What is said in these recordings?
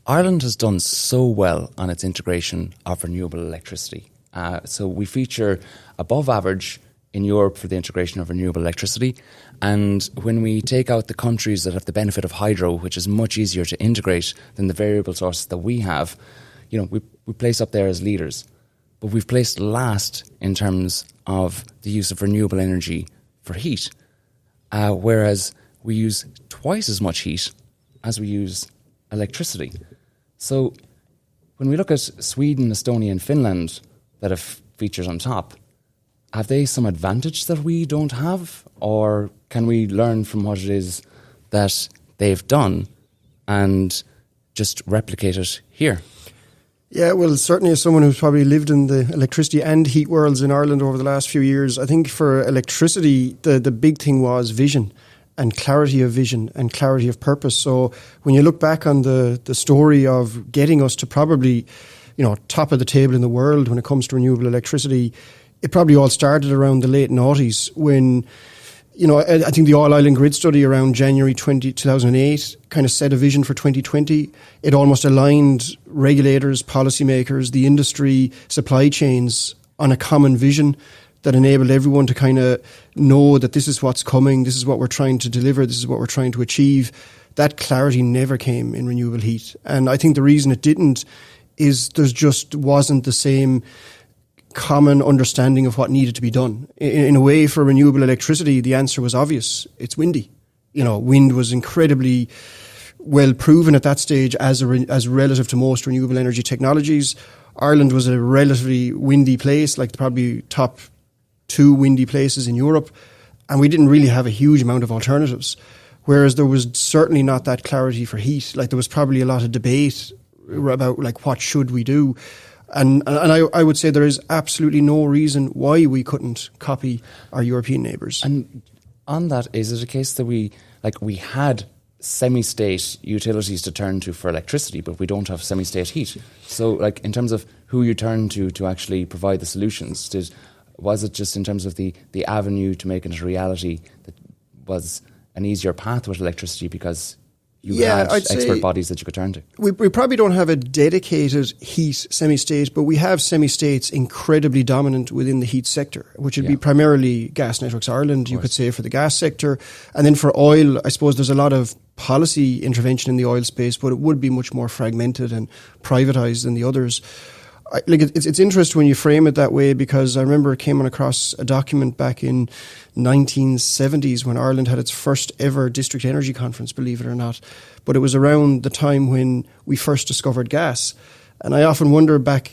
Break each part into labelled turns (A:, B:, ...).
A: Ireland has done so well on its integration of renewable electricity. So we feature above average in Europe for the integration of renewable electricity. And when we take out the countries that have the benefit of hydro, which is much easier to integrate than the variable sources that we have, we place up there as leaders. But we've placed last in terms of the use of renewable energy for heat, whereas we use twice as much heat as we use electricity. So when we look at Sweden, Estonia and Finland that have features on top, have they some advantage that we don't have? Or can we learn from what it is that they've done and just replicate it here?
B: Yeah, well, certainly as someone who's probably lived in the electricity and heat worlds in Ireland over the last few years, I think for electricity, the big thing was vision and clarity of vision and clarity of purpose. So when you look back on the story of getting us to probably, top of the table in the world when it comes to renewable electricity, it probably all started around the late noughties when, I think the All-Island Grid study around January 2008 kind of set a vision for 2020. It almost aligned regulators, policymakers, the industry, supply chains on a common vision that enabled everyone to kind of know that this is what's coming, this is what we're trying to deliver, this is what we're trying to achieve. That clarity never came in renewable heat. And I think the reason it didn't is there just wasn't the same common understanding of what needed to be done. In a way, for renewable electricity, the answer was obvious. It's windy. Wind was incredibly well proven at that stage as relative to most renewable energy technologies. Ireland was a relatively windy place, like probably top 2 windy places in Europe, and we didn't really have a huge amount of alternatives. Whereas there was certainly not that clarity for heat. Like there was probably a lot of debate about like what should we do. And I would say there is absolutely no reason why we couldn't copy our European neighbours.
A: And on that, is it a case that we had semi-state utilities to turn to for electricity, but we don't have semi-state heat? So in terms of who you turn to actually provide the solutions, was it just in terms of the avenue to make it a reality that was an easier path with electricity because you had expert bodies that you could turn to?
B: We probably don't have a dedicated heat semi-state, but we have semi-states incredibly dominant within the heat sector, which would be primarily Gas Networks Ireland, you could say, for the gas sector. And then for oil, I suppose there's a lot of policy intervention in the oil space, but it would be much more fragmented and privatised than the others. It's interesting when you frame it that way, because I remember I came across a document back in 1970s when Ireland had its first ever district energy conference, believe it or not. But it was around the time when we first discovered gas. And I often wonder back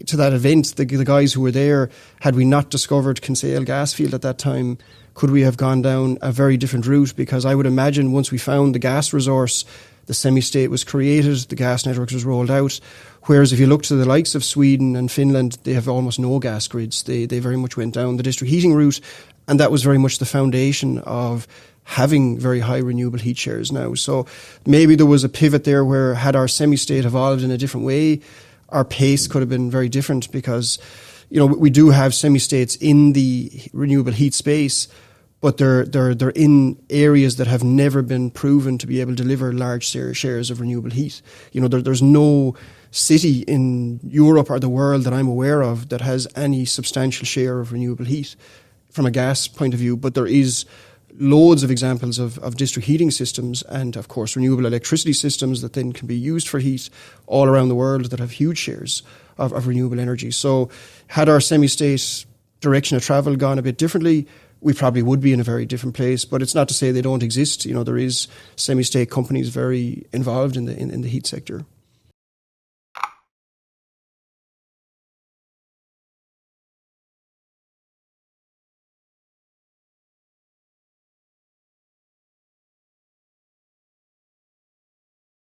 B: to that event, the guys who were there, had we not discovered Kinsale gas field at that time, could we have gone down a very different route? Because I would imagine once we found the gas resource, the semi-state was created, the gas networks was rolled out. Whereas if you look to the likes of Sweden and Finland, they have almost no gas grids. They very much went down the district heating route, and that was very much the foundation of having very high renewable heat shares now. So maybe there was a pivot there where, had our semi-state evolved in a different way, our pace could have been very different, because we do have semi-states in the renewable heat space, but they're in areas that have never been proven to be able to deliver large shares of renewable heat. There's no city in Europe or the world that I'm aware of that has any substantial share of renewable heat from a gas point of view, but there is loads of examples of district heating systems and, of course, renewable electricity systems that then can be used for heat all around the world that have huge shares of renewable energy. So had our semi-state direction of travel gone a bit differently, we probably would be in a very different place. But it's not to say they don't exist. There is semi-state companies very involved in the heat sector.